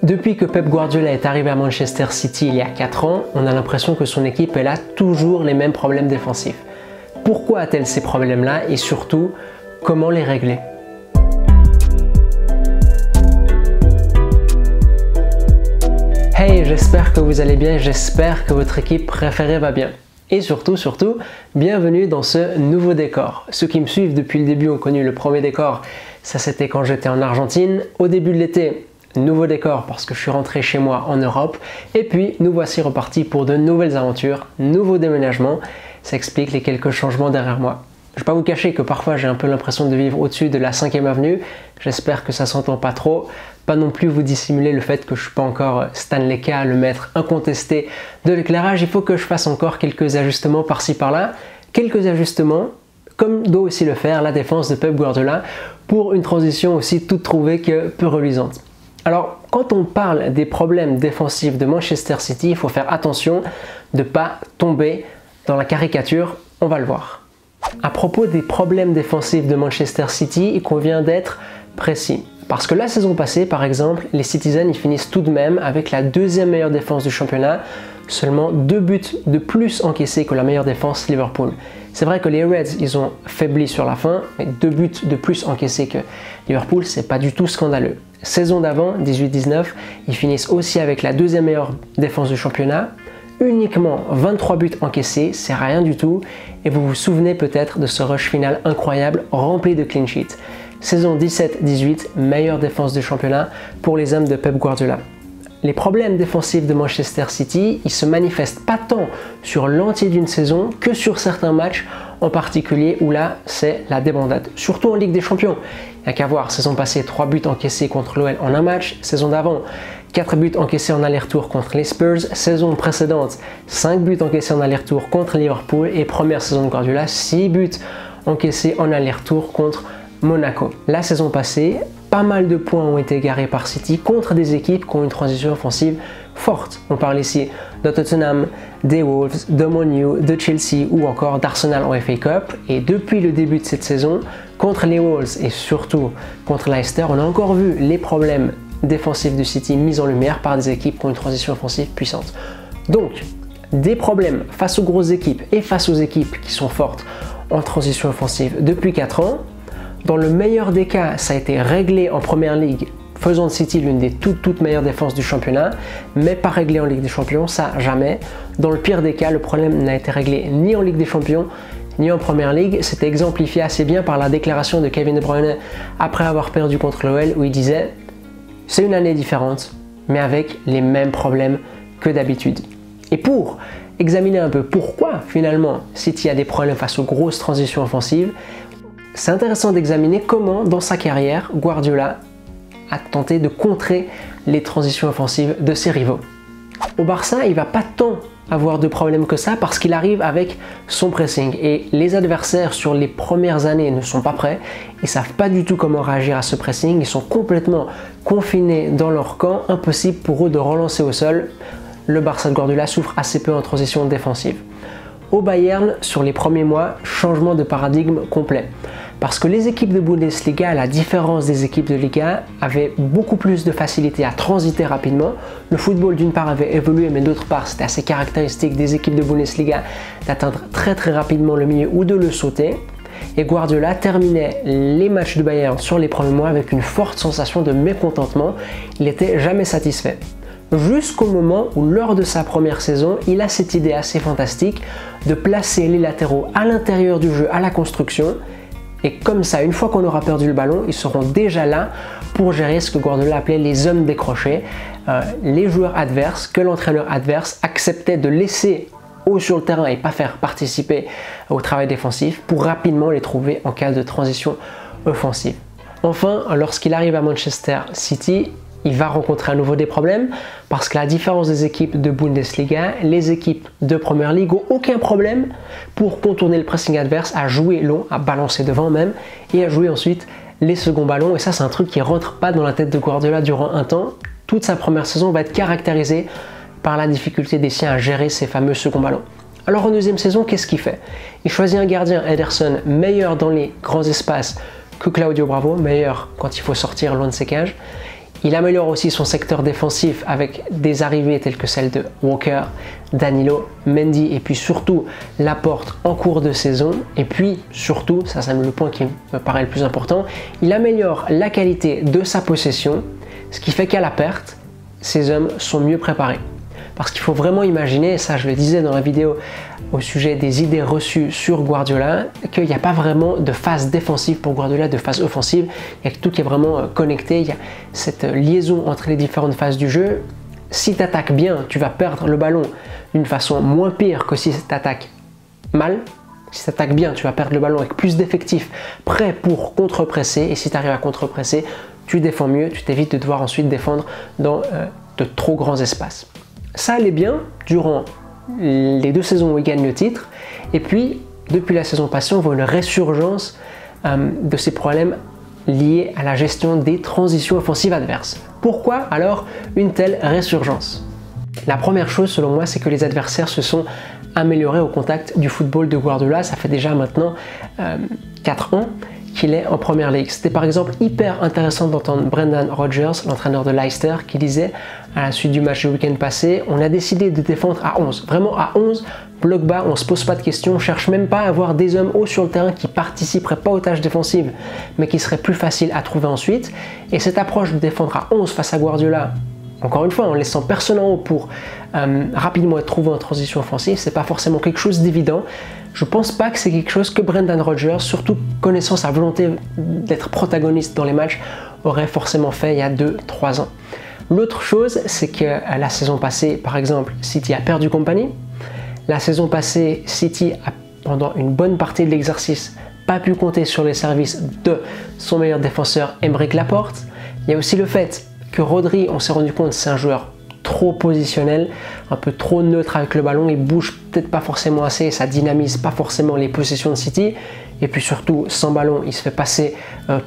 Depuis que Pep Guardiola est arrivé à Manchester City il y a 4 ans, on a l'impression que son équipe elle a toujours les mêmes problèmes défensifs. Pourquoi a-t-elle ces problèmes-là et surtout, comment les régler? Hey, j'espère que vous allez bien, j'espère que votre équipe préférée va bien. Et surtout, bienvenue dans ce nouveau décor. Ceux qui me suivent depuis le début ont connu le premier décor, ça c'était quand j'étais en Argentine, au début de l'été. Nouveau décor parce que je suis rentré chez moi en Europe et puis nous voici repartis pour de nouvelles aventures, nouveaux déménagements, ça explique les quelques changements derrière moi. Je ne vais pas vous cacher que parfois j'ai un peu l'impression de vivre au-dessus de la 5e avenue, j'espère que ça s'entend pas trop, pas non plus vous dissimuler le fait que je ne suis pas encore Stanley K, le maître incontesté de l'éclairage, il faut que je fasse encore quelques ajustements par-ci par-là, quelques ajustements comme doit aussi le faire la défense de Pep Guardiola pour une transition aussi toute trouvée que peu reluisante. Alors, quand on parle des problèmes défensifs de Manchester City, il faut faire attention de ne pas tomber dans la caricature, on va le voir. À propos des problèmes défensifs de Manchester City, il convient d'être précis. Parce que la saison passée, par exemple, les Citizens ils finissent tout de même avec la 2e meilleure défense du championnat, seulement 2 buts de plus encaissés que la meilleure défense Liverpool. C'est vrai que les Reds, ils ont faibli sur la fin, mais 2 buts de plus encaissés que Liverpool, c'est pas du tout scandaleux. Saison d'avant, 18-19, ils finissent aussi avec la 2e meilleure défense du championnat, uniquement 23 buts encaissés, c'est rien du tout, et vous vous souvenez peut-être de ce rush final incroyable rempli de clean sheets. Saison 17-18, meilleure défense du championnat pour les hommes de Pep Guardiola. Les problèmes défensifs de Manchester City, ils se manifestent pas tant sur l'entier d'une saison que sur certains matchs en particulier où là c'est la débandade, surtout en Ligue des Champions. Il n'y a qu'à voir, saison passée 3 buts encaissés contre l'OL en un match, saison d'avant 4 buts encaissés en aller-retour contre les Spurs, saison précédente 5 buts encaissés en aller-retour contre Liverpool et première saison de Guardiola 6 buts encaissés en aller-retour contre Monaco. La saison passée, pas mal de points ont été égarés par City contre des équipes qui ont une transition offensive forte. On parle ici de Tottenham, des Wolves, de Man U, de Chelsea ou encore d'Arsenal en FA Cup. Et depuis le début de cette saison, contre les Wolves et surtout contre Leicester, on a encore vu les problèmes défensifs du City mis en lumière par des équipes qui ont une transition offensive puissante. Donc, des problèmes face aux grosses équipes et face aux équipes qui sont fortes en transition offensive depuis 4 ans. Dans le meilleur des cas, ça a été réglé en Première Ligue, faisant de City l'une des toutes meilleures défenses du championnat, mais pas réglé en Ligue des Champions, ça jamais. Dans le pire des cas, le problème n'a été réglé ni en Ligue des Champions, ni en Première Ligue. C'était exemplifié assez bien par la déclaration de Kevin De Bruyne après avoir perdu contre l'OL, où il disait « C'est une année différente, mais avec les mêmes problèmes que d'habitude ». Et pour examiner un peu pourquoi finalement City a des problèmes face aux grosses transitions offensives, c'est intéressant d'examiner comment, dans sa carrière, Guardiola a tenté de contrer les transitions offensives de ses rivaux. Au Barça, il ne va pas tant avoir de problèmes que ça parce qu'il arrive avec son pressing et les adversaires sur les premières années ne sont pas prêts, ils ne savent pas du tout comment réagir à ce pressing, ils sont complètement confinés dans leur camp, impossible pour eux de relancer au sol. Le Barça de Guardiola souffre assez peu en transition défensive. Au Bayern, sur les premiers mois, changement de paradigme complet. Parce que les équipes de Bundesliga, à la différence des équipes de Liga, avaient beaucoup plus de facilité à transiter rapidement. Le football d'une part avait évolué, mais d'autre part c'était assez caractéristique des équipes de Bundesliga d'atteindre très rapidement le milieu ou de le sauter. Et Guardiola terminait les matchs de Bayern sur les premiers mois avec une forte sensation de mécontentement. Il n'était jamais satisfait. Jusqu'au moment où, lors de sa première saison, il a cette idée assez fantastique de placer les latéraux à l'intérieur du jeu, à la construction. Et comme ça, une fois qu'on aura perdu le ballon, ils seront déjà là pour gérer ce que Guardiola appelait les hommes décrochés, les joueurs adverses, que l'entraîneur adverse acceptait de laisser haut sur le terrain et pas faire participer au travail défensif pour rapidement les trouver en cas de transition offensive. Enfin, lorsqu'il arrive à Manchester City, il va rencontrer à nouveau des problèmes parce que la différence des équipes de Bundesliga, les équipes de Première Ligue n'ont aucun problème pour contourner le pressing adverse, à jouer long, à balancer devant même et à jouer ensuite les seconds ballons. Et ça, c'est un truc qui ne rentre pas dans la tête de Guardiola durant un temps. Toute sa première saison va être caractérisée par la difficulté des siens à gérer ces fameux seconds ballons. Alors en deuxième saison, qu'est-ce qu'il fait? Il choisit un gardien, Ederson, meilleur dans les grands espaces que Claudio Bravo, meilleur quand il faut sortir loin de ses cages. Il améliore aussi son secteur défensif avec des arrivées telles que celles de Walker, Danilo, Mendy et puis surtout Laporte en cours de saison. Et puis surtout, ça c'est le point qui me paraît le plus important, il améliore la qualité de sa possession, ce qui fait qu'à la perte, ces hommes sont mieux préparés. Parce qu'il faut vraiment imaginer, et ça je le disais dans la vidéo au sujet des idées reçues sur Guardiola, qu'il n'y a pas vraiment de phase défensive pour Guardiola, de phase offensive. Il y a tout qui est vraiment connecté, il y a cette liaison entre les différentes phases du jeu. Si tu attaques bien, tu vas perdre le ballon d'une façon moins pire que si tu attaques mal. Si tu attaques bien, tu vas perdre le ballon avec plus d'effectifs prêts pour contre-presser. Et si tu arrives à contre-presser, tu défends mieux, tu t'évites de devoir ensuite défendre dans de trop grands espaces. Ça allait bien durant les 2 saisons où il gagne le titre. Et puis, depuis la saison passée, on voit une résurgence de ces problèmes liés à la gestion des transitions offensives adverses. Pourquoi alors une telle résurgence? La première chose, selon moi, c'est que les adversaires se sont améliorés au contact du football de Guardiola. Ça fait déjà maintenant 4 ans qu'il est en Premier League. C'était par exemple hyper intéressant d'entendre Brendan Rodgers, l'entraîneur de Leicester, qui disait à la suite du match du week-end passé, on a décidé de défendre à 11, vraiment à 11, bloc bas, on se pose pas de questions, on cherche même pas à avoir des hommes hauts sur le terrain qui participeraient pas aux tâches défensives, mais qui seraient plus faciles à trouver ensuite. Et cette approche de défendre à 11 face à Guardiola, encore une fois, en laissant personne en haut pour rapidement être trouvé en transition offensive, c'est pas forcément quelque chose d'évident. Je pense pas que c'est quelque chose que Brendan Rodgers, surtout connaissant sa volonté d'être protagoniste dans les matchs, aurait forcément fait il y a 2-3 ans. L'autre chose, c'est que la saison passée, par exemple, City a perdu Kompany. La saison passée, City a, pendant une bonne partie de l'exercice, pas pu compter sur les services de son meilleur défenseur, Aymeric Laporte. Il y a aussi le fait que Rodri, on s'est rendu compte, c'est un joueur trop positionnel, un peu trop neutre avec le ballon, il bouge peut-être pas forcément assez, ça dynamise pas forcément les possessions de City. Et puis surtout, sans ballon, il se fait passer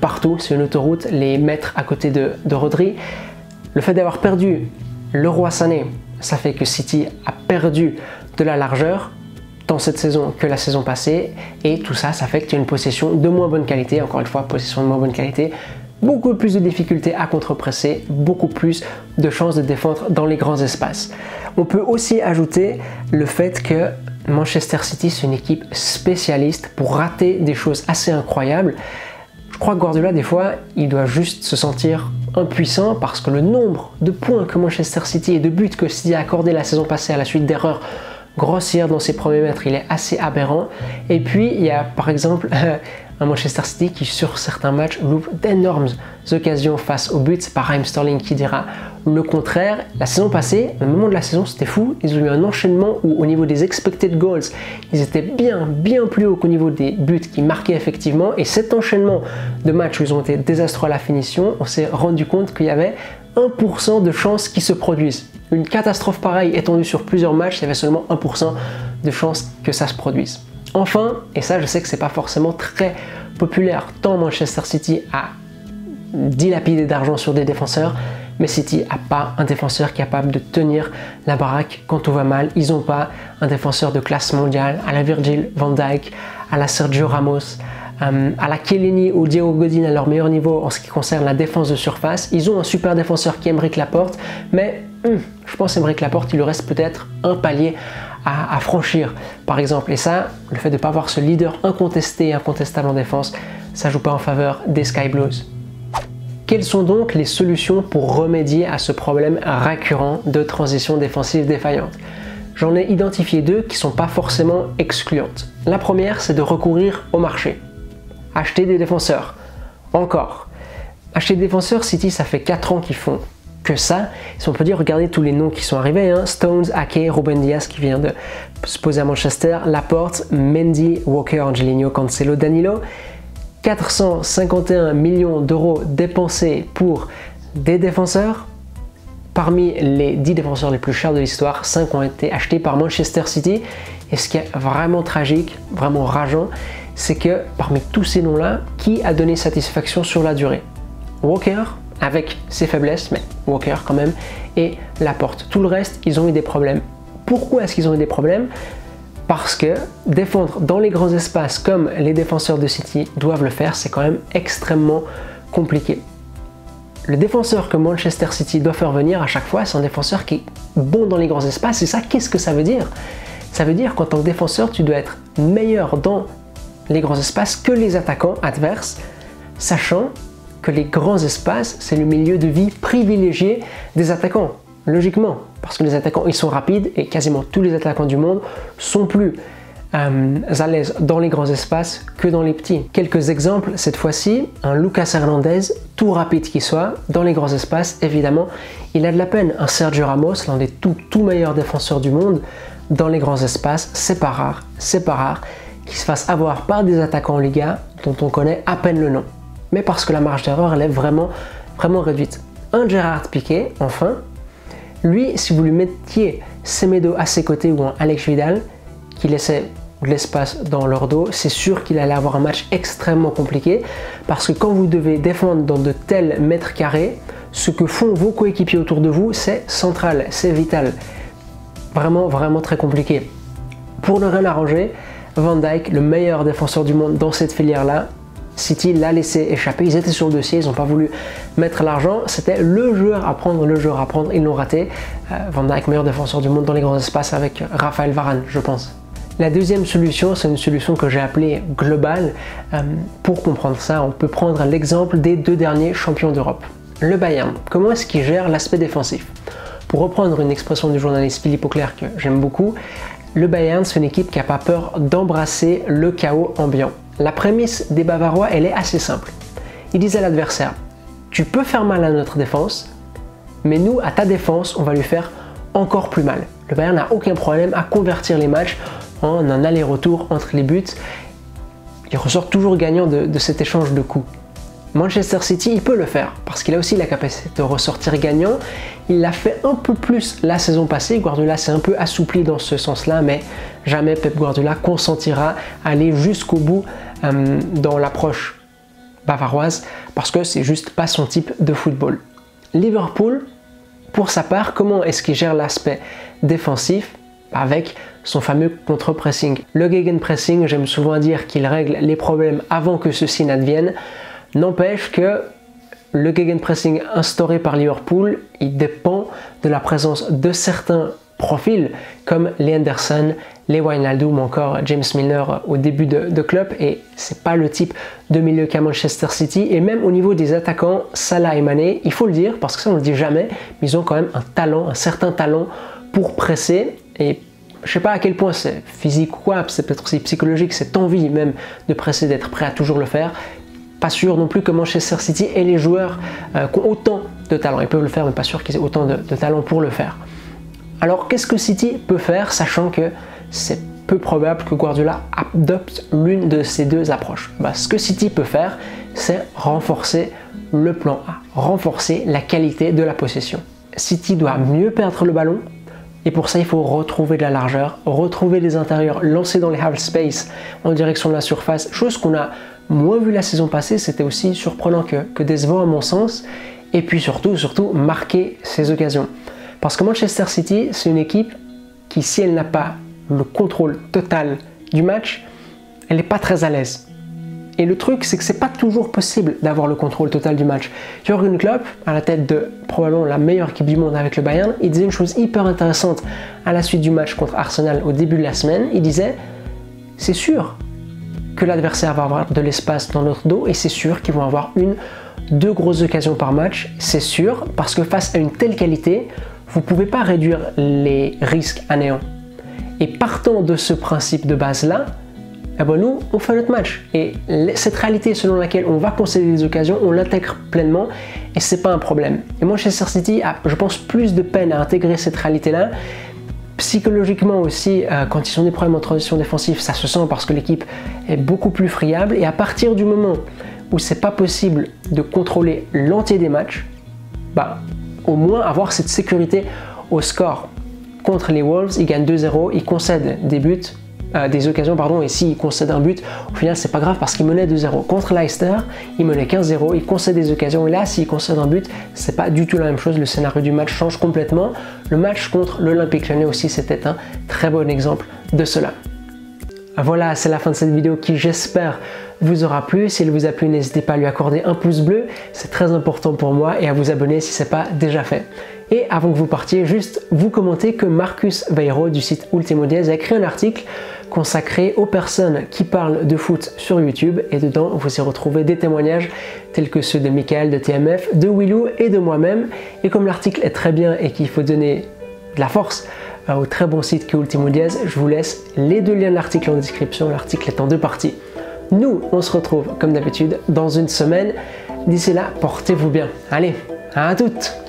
partout, c'est une autoroute, les mètres à côté de Rodri. Le fait d'avoir perdu Leroy Sané, ça fait que City a perdu de la largeur, tant cette saison que la saison passée, et tout ça, ça fait que tu as une possession de moins bonne qualité, encore une fois, possession de moins bonne qualité, beaucoup plus de difficultés à contre-presser, beaucoup plus de chances de défendre dans les grands espaces. On peut aussi ajouter le fait que Manchester City, c'est une équipe spécialiste pour rater des choses assez incroyables. Je crois que Guardiola, des fois, il doit juste se sentir impuissant parce que le nombre de points que Manchester City et de buts que City a accordé la saison passée à la suite d'erreurs grossières dans ses premiers mètres, il est assez aberrant. Et puis, il y a par exemple un Manchester City qui, sur certains matchs, loupe d'énormes occasions face au but. C'est pas Raheem Sterling qui dira le contraire. La saison passée, au moment de la saison, c'était fou. Ils ont eu un enchaînement où, au niveau des expected goals, ils étaient bien plus haut qu'au niveau des buts qui marquaient effectivement. Et cet enchaînement de matchs où ils ont été désastreux à la finition, on s'est rendu compte qu'il y avait 1% de chances qu'ils se produisent. Une catastrophe pareille étendue sur plusieurs matchs, il y avait seulement 1% de chances que ça se produise. Enfin, et ça je sais que c'est pas forcément très populaire, tant Manchester City a dilapidé d'argent sur des défenseurs, mais City n'a pas un défenseur capable de tenir la baraque quand tout va mal. Ils n'ont pas un défenseur de classe mondiale à la Virgil van Dijk, à la Sergio Ramos, à la Chiellini ou Diego Godin à leur meilleur niveau en ce qui concerne la défense de surface. Ils ont un super défenseur qui est Aymeric Laporte, mais je pense qu'Aymeric Laporte, il lui reste peut-être un palier à franchir, par exemple. Et ça, le fait de ne pas avoir ce leader incontesté et incontestable en défense, ça ne joue pas en faveur des Sky Blues. Quelles sont donc les solutions pour remédier à ce problème récurrent de transition défensive défaillante? J'en ai identifié 2 qui ne sont pas forcément excluantes. La première, c'est de recourir au marché. Acheter des défenseurs. Encore. Acheter des défenseurs, City, ça fait 4 ans qu'ils font que ça. Si on peut dire, regardez tous les noms qui sont arrivés, hein. Stones, Ake, Ruben Dias qui vient de se poser à Manchester, Laporte, Mendy, Walker, Angelino, Cancelo, Danilo. 451 millions d'euros dépensés pour des défenseurs. Parmi les 10 défenseurs les plus chers de l'histoire, 5 ont été achetés par Manchester City. Et ce qui est vraiment tragique, vraiment rageant, c'est que parmi tous ces noms-là, qui a donné satisfaction sur la durée? Walker, avec ses faiblesses, mais Walker quand même, et Laporte. Tout le reste, ils ont eu des problèmes. Pourquoi est-ce qu'ils ont eu des problèmes? Parce que défendre dans les grands espaces comme les défenseurs de City doivent le faire, c'est quand même extrêmement compliqué. Le défenseur que Manchester City doit faire venir à chaque fois, c'est un défenseur qui est bon dans les grands espaces. Et ça, qu'est-ce que ça veut dire? Ça veut dire qu'en tant que défenseur, tu dois être meilleur dans les grands espaces que les attaquants adverses, sachant que les grands espaces, c'est le milieu de vie privilégié des attaquants, logiquement, parce que les attaquants, ils sont rapides et quasiment tous les attaquants du monde sont plus à l'aise dans les grands espaces que dans les petits. Quelques exemples, cette fois-ci, un Lucas Hernandez, tout rapide qu'il soit, dans les grands espaces, évidemment, il a de la peine. Un Sergio Ramos, l'un des tout meilleurs défenseurs du monde, dans les grands espaces, c'est pas rare qu'il se fasse avoir par des attaquants en Liga dont on connaît à peine le nom. Mais parce que la marge d'erreur, elle est vraiment réduite. Un Gerard Piqué, enfin, lui, si vous lui mettiez Semedo à ses côtés ou un Alex Vidal, qui laissait de l'espace dans leur dos, c'est sûr qu'il allait avoir un match extrêmement compliqué parce que quand vous devez défendre dans de tels mètres carrés, ce que font vos coéquipiers autour de vous, c'est central, c'est vital. Vraiment très compliqué. Pour ne rien arranger, Van Dijk, le meilleur défenseur du monde dans cette filière-là, City l'a laissé échapper. Ils étaient sur le dossier, ils n'ont pas voulu mettre l'argent. C'était le joueur à prendre, ils l'ont raté. Van Dijk, meilleur défenseur du monde dans les grands espaces avec Raphaël Varane, je pense. La deuxième solution, c'est une solution que j'ai appelée globale. Pour comprendre ça, on peut prendre l'exemple des deux derniers champions d'Europe. Le Bayern, comment est-ce qu'il gère l'aspect défensif? Pour reprendre une expression du journaliste Philippe Auclair que j'aime beaucoup, le Bayern, c'est une équipe qui n'a pas peur d'embrasser le chaos ambiant. La prémisse des Bavarois, elle est assez simple. Ils disent à l'adversaire, tu peux faire mal à notre défense, mais nous, à ta défense, on va lui faire encore plus mal. Le Bayern n'a aucun problème à convertir les matchs en un aller-retour entre les buts. Il ressort toujours gagnant de cet échange de coups. Manchester City, il peut le faire parce qu'il a aussi la capacité de ressortir gagnant. Il l'a fait un peu plus la saison passée. Guardiola s'est un peu assoupli dans ce sens-là, mais jamais Pep Guardiola consentira à aller jusqu'au bout dans l'approche bavaroise parce que c'est juste pas son type de football. Liverpool, pour sa part, comment est-ce qu'il gère l'aspect défensif? Avec son fameux contre-pressing. Le gegenpressing, j'aime souvent dire qu'il règle les problèmes avant que ceux-ci n'adviennent. N'empêche que le gegenpressing instauré par Liverpool, il dépend de la présence de certains profils comme les Henderson, les Wijnaldum ou encore James Milner au début de club, et c'est pas le type de milieu qu'a Manchester City. Et même au niveau des attaquants, Salah et Mané, il faut le dire parce que ça on le dit jamais, mais ils ont quand même un certain talent pour presser. Et je sais pas à quel point c'est physique ou quoi, c'est peut-être aussi psychologique, cette envie même de presser, d'être prêt à toujours le faire. Pas sûr non plus que Manchester City ait les joueurs qui ont autant de talent. Ils peuvent le faire, mais pas sûr qu'ils aient autant de talent pour le faire. Alors qu'est-ce que City peut faire, sachant que c'est peu probable que Guardiola adopte l'une de ces deux approches? Ce que City peut faire, c'est renforcer le plan A, renforcer la qualité de la possession. City doit mieux perdre le ballon, et pour ça, il faut retrouver de la largeur, retrouver les intérieurs, lancer dans les half space en direction de la surface, chose qu'on a moins vu la saison passée. C'était aussi surprenant que décevant à mon sens, et puis surtout marquer ses occasions. Parce que Manchester City, c'est une équipe qui, si elle n'a pas le contrôle total du match, elle n'est pas très à l'aise. Et le truc, c'est que c'est pas toujours possible d'avoir le contrôle total du match. Jürgen Klopp, à la tête de probablement la meilleure équipe du monde avec le Bayern, il disait une chose hyper intéressante à la suite du match contre Arsenal au début de la semaine. Il disait, c'est sûr que l'adversaire va avoir de l'espace dans notre dos et c'est sûr qu'ils vont avoir deux grosses occasions par match. C'est sûr, parce que face à une telle qualité, vous ne pouvez pas réduire les risques à néant. Et partant de ce principe de base-là, nous, on fait notre match. Et cette réalité selon laquelle on va concéder des occasions, on l'intègre pleinement et c'est pas un problème. Et Manchester City a, je pense, plus de peine à intégrer cette réalité-là. Psychologiquement aussi, quand ils ont des problèmes en transition défensive, ça se sent parce que l'équipe est beaucoup plus friable. Et à partir du moment où c'est pas possible de contrôler l'entier des matchs, au moins avoir cette sécurité au score. Contre les Wolves, ils gagnent 2-0, ils concèdent des occasions, et s'ils concèdent un but, au final c'est pas grave parce qu'ils menaient 2-0. Contre Leicester, ils menaient 15-0, ils concèdent des occasions, et là s'ils concèdent un but, c'est pas du tout la même chose, le scénario du match change complètement. Le match contre l'Olympique Lyonnais aussi, c'était un très bon exemple de cela. Voilà, c'est la fin de cette vidéo qui, j'espère, vous aura plu. S'il vous a plu, n'hésitez pas à lui accorder un pouce bleu, c'est très important pour moi, et à vous abonner si ce n'est pas déjà fait. Et avant que vous partiez, juste vous commentez que Marcus Vairo du site Ultimo Diez a écrit un article consacré aux personnes qui parlent de foot sur YouTube, et dedans vous y retrouvez des témoignages tels que ceux de Michael, de TMF, de Willou et de moi-même. Et comme l'article est très bien et qu'il faut donner de la force au très bon site qu'est Ultimo Diez, je vous laisse les deux liens de l'article en description. L'article est en 2 parties. Nous, on se retrouve comme d'habitude dans une semaine. D'ici là, portez-vous bien. Allez, à toutes!